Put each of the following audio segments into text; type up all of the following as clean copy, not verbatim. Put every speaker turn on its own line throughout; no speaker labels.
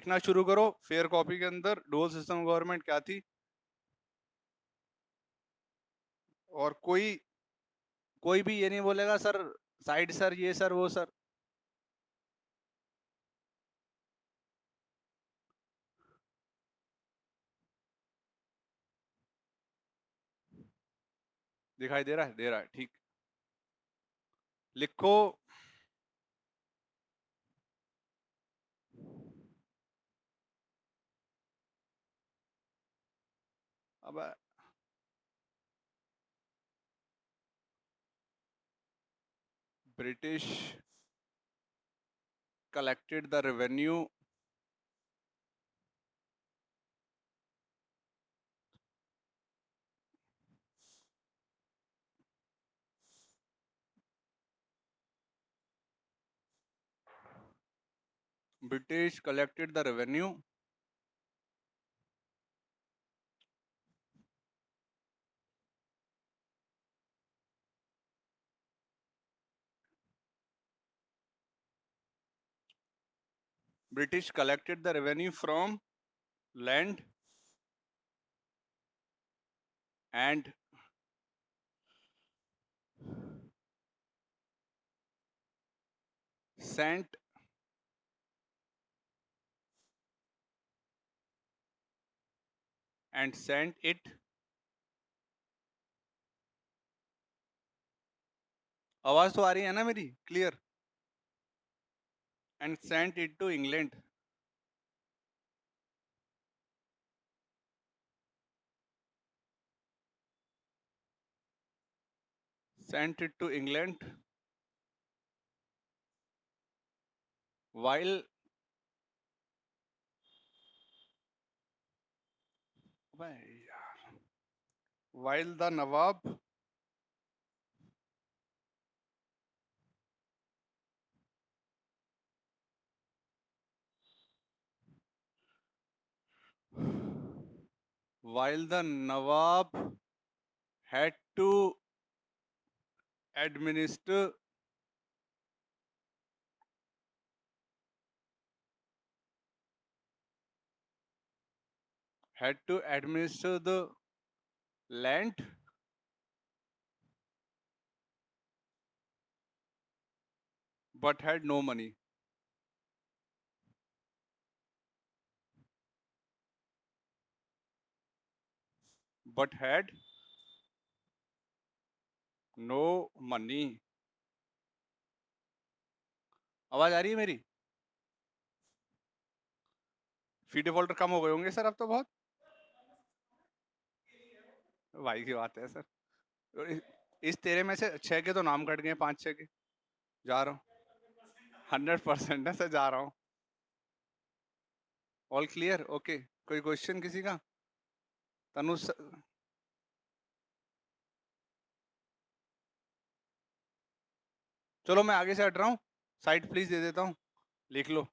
लिखना शुरू करो। फेयर कॉपी के अंदर डुअल सिस्टम गवर्नमेंट क्या थी, और कोई भी ये नहीं बोलेगा सर साइड सर ये सर वो सर। दिखाई दे रहा है, दे रहा है, ठीक। लिखो अब, British collected the revenue British collected the revenue British collected the revenue from land and sent it, आवाज तो आ रही है ना मेरी clear, and sent it to England, sent it to England while while the Nawab while the Nawab had to administer the land, but had no money, but had no money। आवाज आ रही है मेरी? फी डिफॉल्टर कम हो गए होंगे sir अब तो बहुत, भाई की बात है सर। इस तेरे में से 6 के तो नाम कट गए, 5-6 के। जा रहा हूँ, 100% है सर, जा रहा हूँ। All clear, okay. कोई क्वेश्चन किसी का? तनु चलो मैं आगे से हट रहा हूँ, साइड प्लीज दे देता हूँ, लिख लो।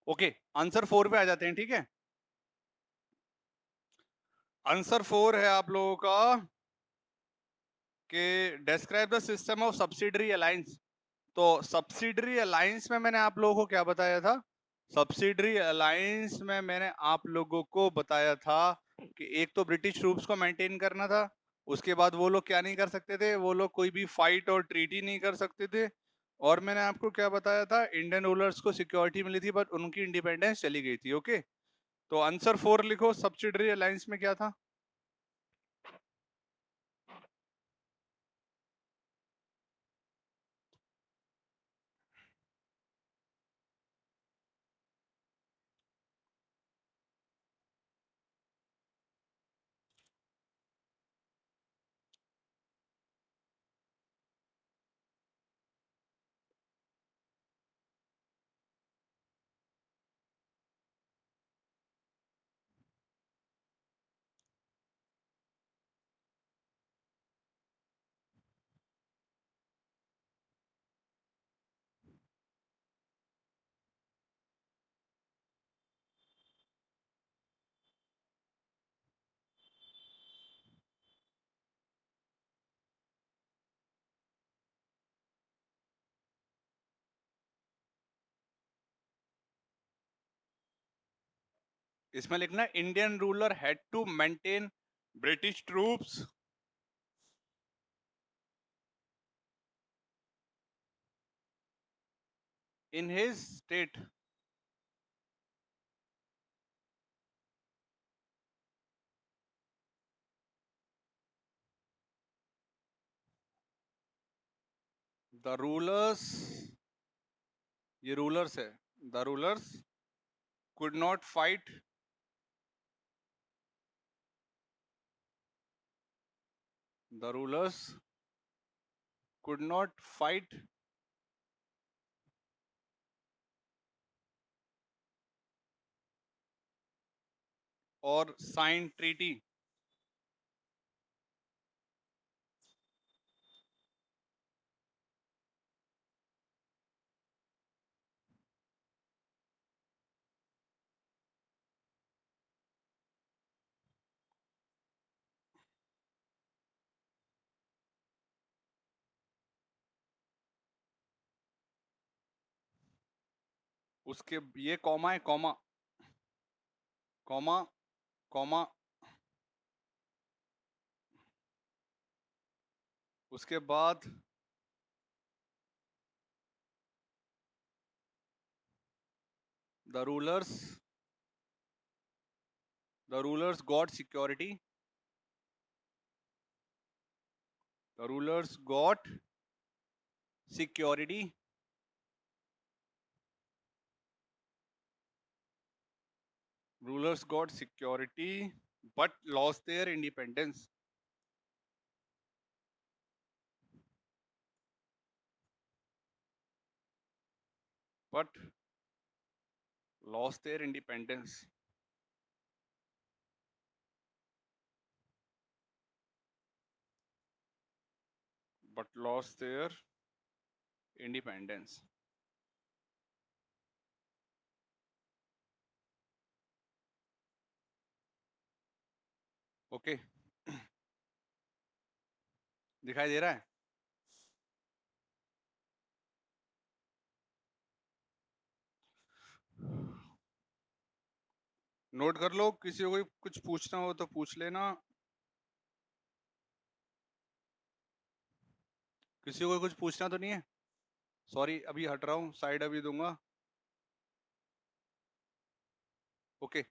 ओके, आंसर 4 पे आ जाते हैं, ठीक है। आंसर 4 है आप लोगों का कि describe the system of subsidiary alliance. तो सब्सिडरी अलायंस में मैंने आप लोगों को क्या बताया था? सब्सिडरी अलायंस में मैंने आप लोगों को बताया था कि एक तो ब्रिटिश ट्रूप्स को मेंटेन करना था, उसके बाद वो लोग क्या नहीं कर सकते थे, वो लोग कोई भी फाइट और ट्रीटी नहीं कर सकते थे, और मैंने आपको क्या बताया था, इंडियन रूलर्स को सिक्योरिटी मिली थी बट उनकी इंडिपेंडेंस चली गई थी। ओके, तो आंसर 4 लिखो, सब्सिडरी अलायंस में क्या था? इसमें लिखना Indian ruler had to maintain British troops in his state. The rulers, ये rulers है. The rulers could not fight. The rulers could not fight or sign treaty. उसके ये कॉमा है, कॉमा कॉमा कॉमा, उसके बाद the rulers got security. The rulers got security. Rulers got security but lost their independence. But lost their independence. But lost their independence. Okay, दिखाई दे रहा है? Note कर लो, किसी को कुछ पूछना हो तो पूछ लेना. किसी को कुछ पूछना तो नहीं है? सॉरी, अभी हट रहा हूँ, साइड अभी दूंगा. ओके,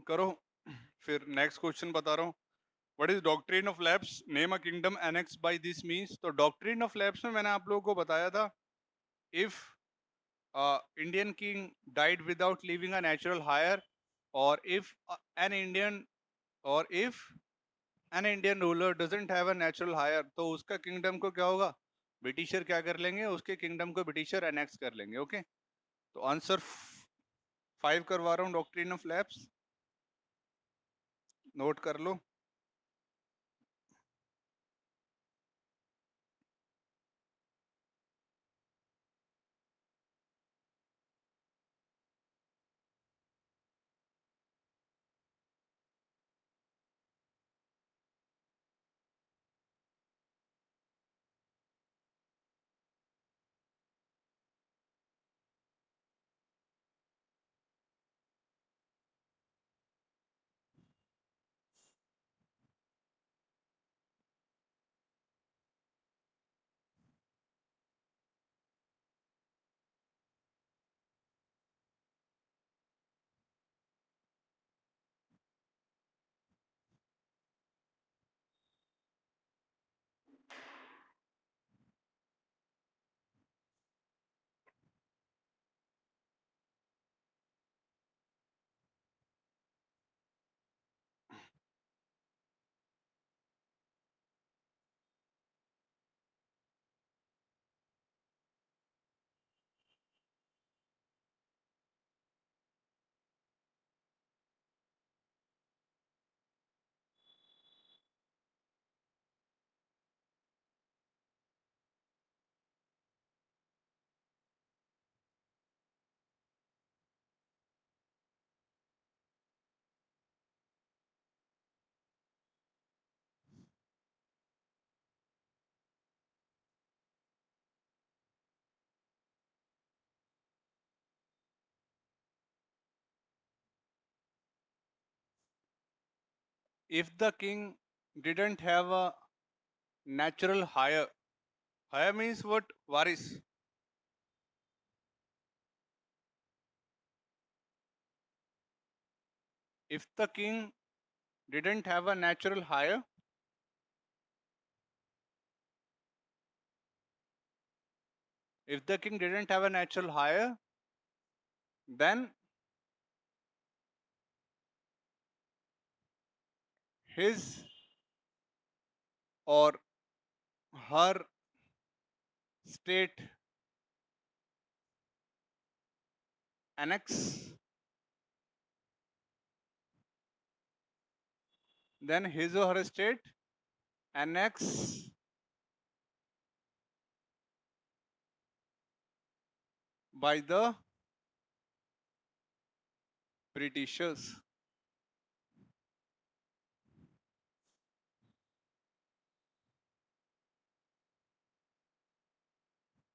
करो. फिर नेक्स्ट क्वेश्चन बता रहा हूँ. What is doctrine of lapse? Name a kingdom annex by this means. तो डॉक्ट्रिन ऑफ लैप्स में मैंने आप लोगों को बताया था, if Indian king died without living a natural heir, और इफ एन इंडियन और if an Indian ruler doesn't have a natural heir, तो उसका किंगडम को क्या होगा? ब्रिटिशर क्या कर लेंगे? उसके किंगडम को ब्रिटिशर एनेक्स कर लेंगे. ओके, तो आंसर 5 करवा रहा हूँ, डॉक्ट्रिन ऑफ लैप्स. नोट कर लो. if the king didn't have a natural hire means what? Waris. If the king didn't have a natural hire, if the king didn't have a natural hire, then his or her state annex, then his or her state annex by the Britishers.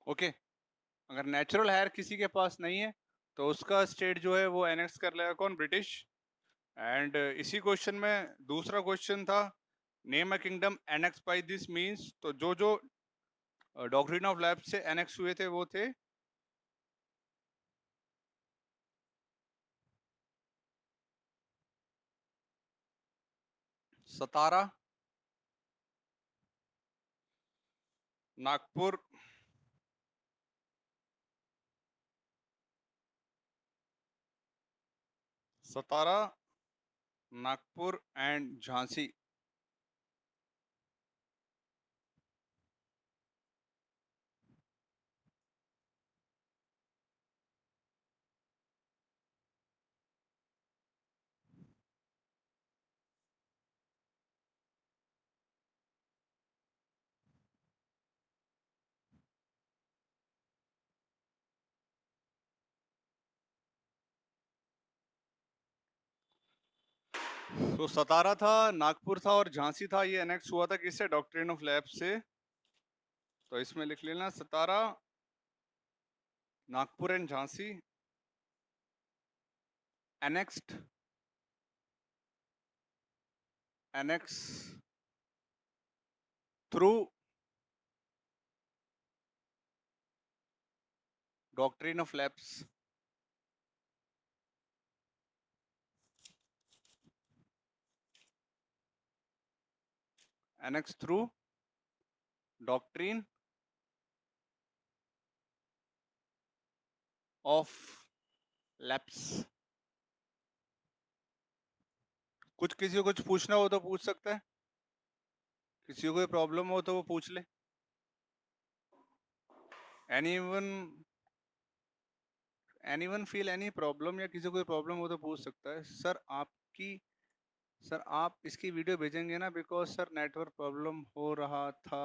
Okay, अगर natural higher किसी के पास नहीं है तो उसका state जो है वो एनेक्स कर लेगा कौन? ब्रिटिश. एंड इसी क्वेश्चन में दूसरा क्वेश्चन था name a kingdom annex by this means. तो जो जो डॉक्ट्रिन ऑफ लैप्स से एनेक्स हुए थे वो थे सतारा, नागपुर, सतारा, नागपुर एंड झांसी. तो सतारा था, नागपुर था और झांसी था. ये एनेक्स हुआ था किससे? डॉक्ट्रिन ऑफ लैप्स से. तो इसमें लिख लेना Satara, Nagpur and Jhansi annexed through doctrine of lapse. Annexed through doctrine of lapse. कुछ किसी को कुछ पूछना हो तो पूछ सकता है, किसी को कोई प्रॉब्लम हो तो वो पूछ ले. एनीवन फील एनी प्रॉब्लम, या किसी को कोई प्रॉब्लम हो तो पूछ सकता है. सर आप इसकी वीडियो भेजेंगे ना, बिकॉज सर नेटवर्क प्रॉब्लम हो रहा था.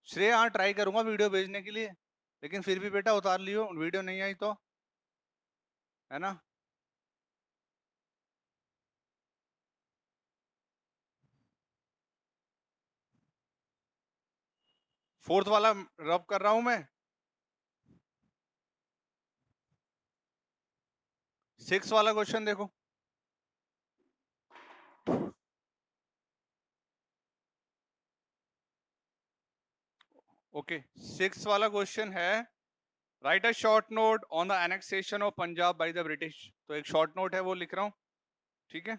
श्रेय, हाँ ट्राई करूंगा वीडियो भेजने के लिए, लेकिन फिर भी बेटा उतार लियो, वीडियो नहीं आई तो, है ना. फोर्थ वाला रब कर रहा हूं मैं. सिक्स वाला क्वेश्चन देखो. ओके, सिक्स वाला क्वेश्चन है right a short note on the annexation of Punjab by the British. तो एक शॉर्ट नोट है वो लिख रहा हूं, ठीक है.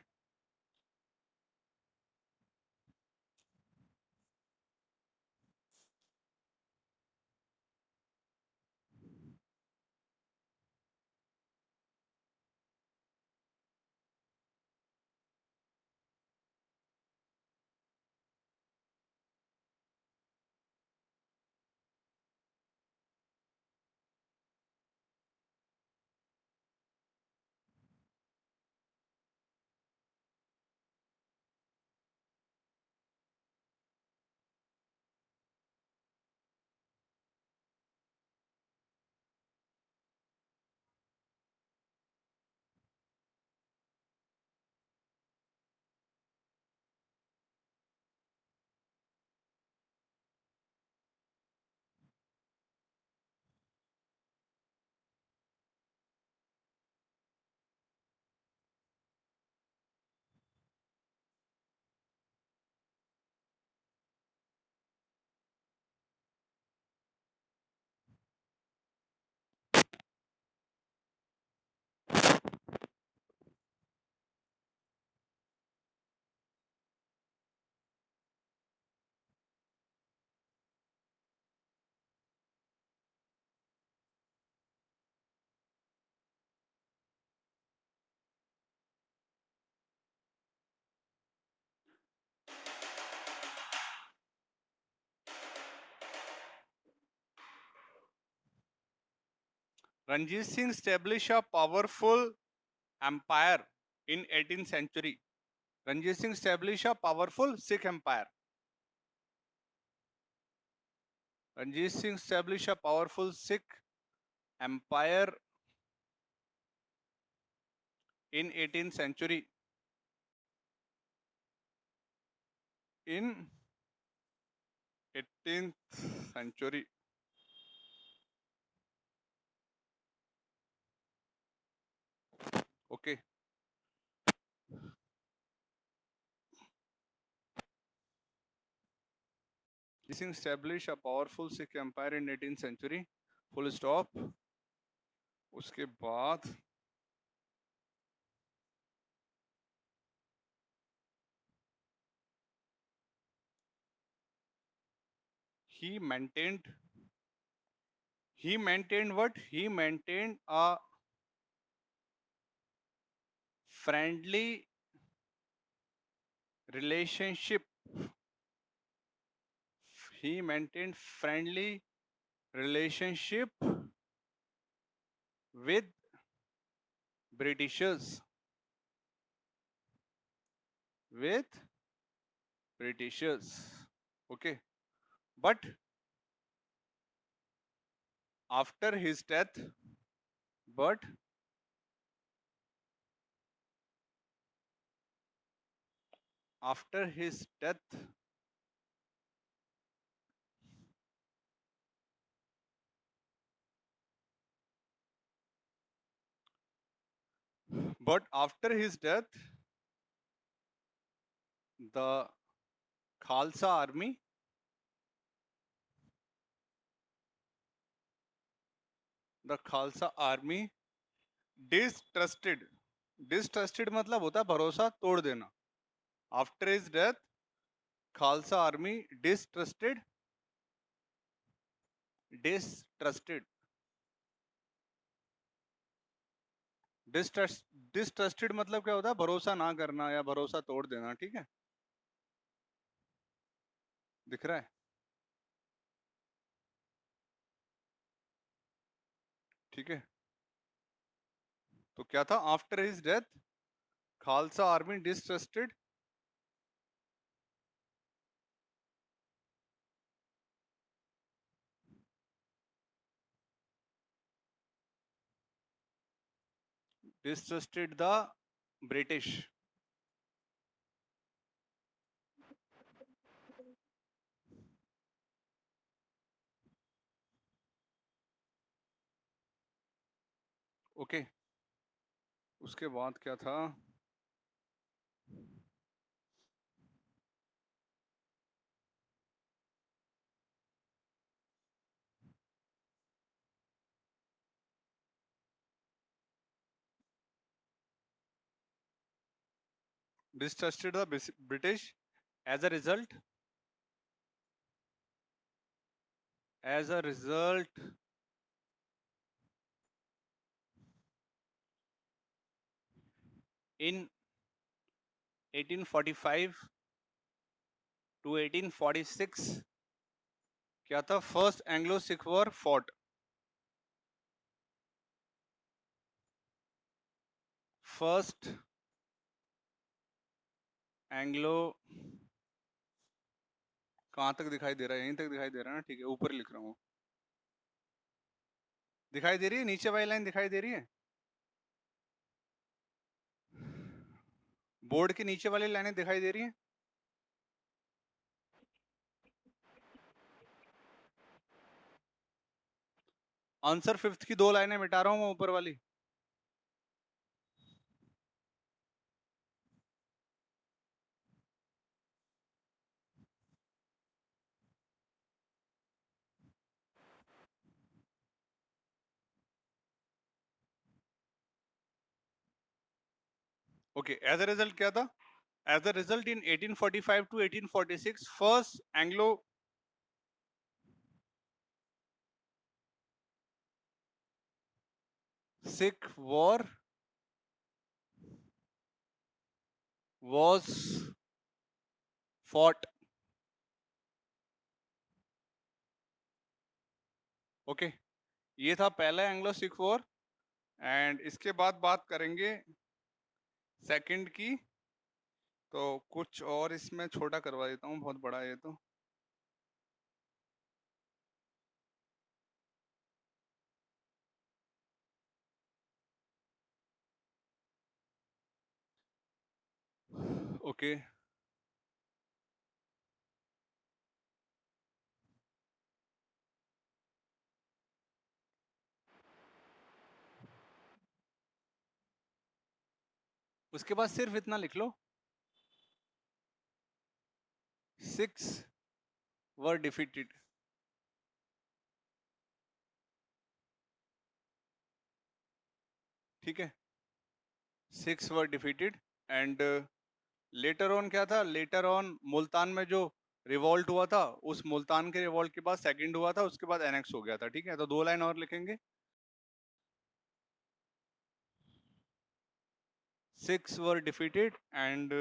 Ranjit Singh established a powerful empire in 18th century. Ranjit Singh established a powerful Sikh empire. Ranjit Singh established a powerful Sikh empire in 18th century. In 18th century. Okay. Ranjit Singh established a powerful Sikh empire in 18th century. Full stop. उसके बाद he maintained what? He maintained a friendly relationship. He maintained friendly relationship with Britishers. With Britishers. Okay. But after his death, but after his death, but after his death, the Khalsa army, distrusted. Distrusted मतलब होता है भरोसा तोड़ देना. After his death, Khalsa army distrusted. डिस्ट्रस्टेड मतलब क्या होता है? भरोसा ना करना या भरोसा तोड़ देना. ठीक है, दिख रहा है? ठीक है, तो क्या था? After his death Khalsa army distrusted the British. Okay, उसके बाद क्या था? distrusted the British. As a result, in 1845 to 1846 क्या था? First Anglo Sikh war fought. First Anglo, कहां तक दिखाई दे रहा है? यहीं तक दिखाई दे रहा है ना? ठीक है, ऊपर लिख रहा हूं. दिखाई दे रही है? नीचे वाली लाइन दिखाई दे रही है? बोर्ड के नीचे वाली लाइनें दिखाई दे रही हैं? आंसर फिफ्थ की दो लाइनें मिटा रहा हूं मैं, ऊपर वाली. ओके, एज अ रिजल्ट क्या था? As a result in 1845 to 1846 first Anglo Sikh war was fought. Okay, ये था पहला एंग्लो सिख वॉर। एंड इसके बाद बात करेंगे सेकंड की। तो कुछ और इसमें छोटा करवा देता हूँ, बहुत बड़ा है ये तो। ओके। उसके बाद सिर्फ इतना लिख लो, 6 वर डिफीटेड। ठीक है, 6 were defeated. And later on क्या था, लेटर ऑन मुल्तान में जो रिवॉल्ट हुआ था, उस मुल्तान के रिवॉल्ट के बाद सेकंड हुआ था, उसके बाद एनेक्स हो गया था। ठीक है, तो 2 लाइन और लिखेंगे, 6 were defeated and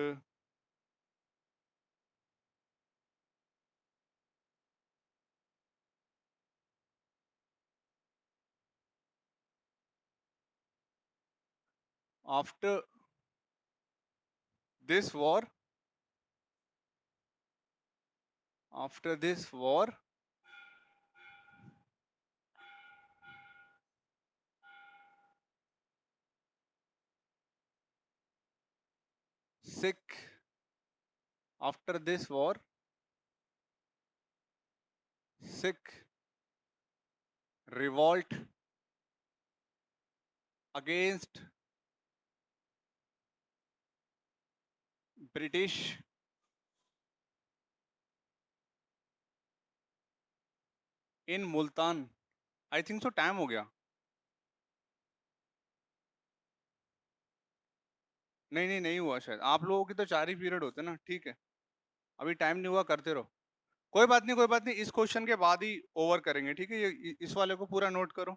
after this war, after this war, Sikh, after this war, Sikh revolt against British in Multan. I think so time हो गया। नहीं नहीं नहीं हुआ शायद, आप लोगों के तो 4 ही पीरियड होते ना। ठीक है, अभी टाइम नहीं हुआ, करते रहो। कोई बात नहीं, कोई बात नहीं, इस क्वेश्चन के बाद ही ओवर करेंगे। ठीक है, ये इस वाले को पूरा नोट करो,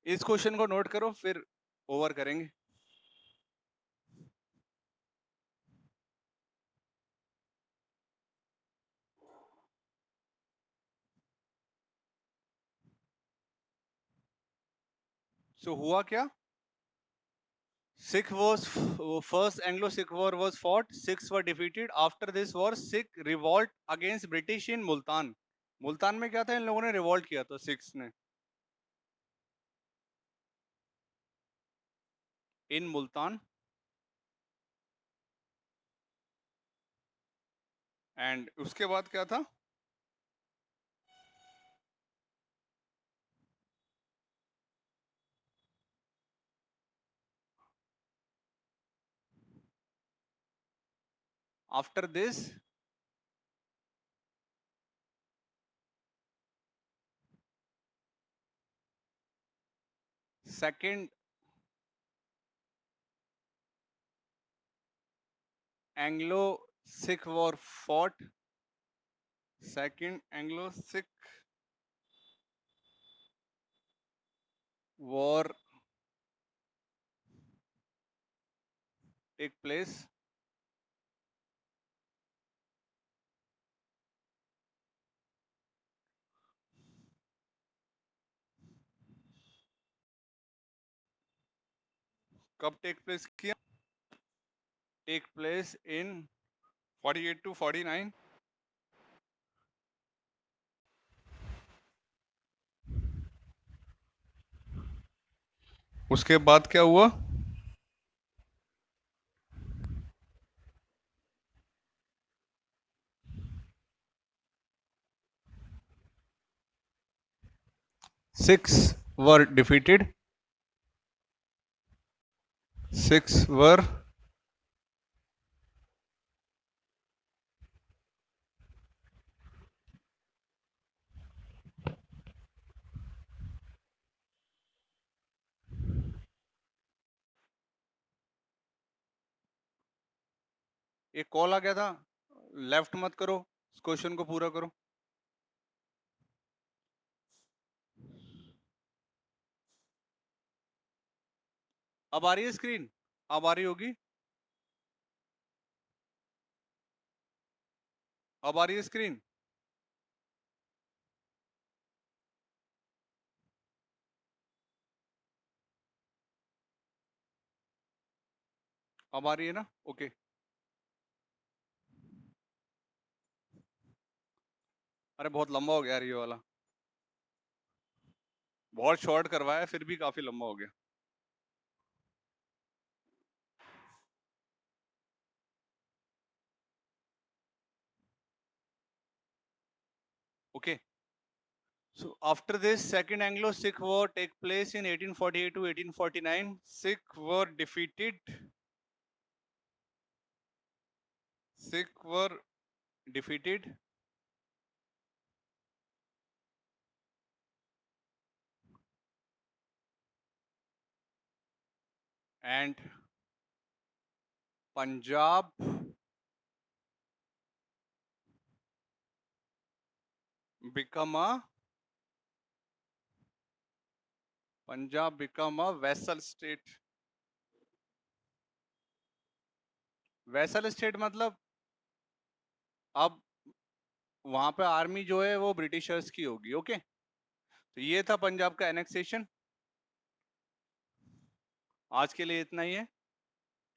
इस क्वेश्चन को नोट करो, फिर ओवर करेंगे। सो हुआ क्या, Sikh was first Anglo-Sikh war was fought. Sikhs were defeated. After this war, Sikh revolt against British in Multan. Multan में क्या था, इन लोगों ने रिवॉल्ट किया था, सिक्स ने, इन मुल्तान। एंड उसके बाद क्या था, after this second Anglo Sikh war fought, second Anglo Sikh war take place. कब टेक प्लेस किया, टेक प्लेस इन 48 to 49। उसके बाद क्या हुआ, Sikhs were defeated, Sikhs were एक कॉल आ गया था, लेफ्ट मत करो, इस क्वेश्चन को पूरा करो। अब आ रही है स्क्रीन, अब आ रही होगी, अब आ रही है स्क्रीन। अब आ रही है ना? ओके। अरे बहुत लंबा हो गया यार ये वाला, बहुत शॉर्ट करवाया फिर भी काफी लंबा हो गया। Okay, so after this second Anglo-Sikh war take place in 1848 to 1849, Sikh were defeated and Punjab become a vassal state. Vessel state मतलब अब वहां पे आर्मी जो है वो ब्रिटिशर्स की होगी। ओके, तो ये था पंजाब का एनेक्सेशन। आज के लिए इतना ही है।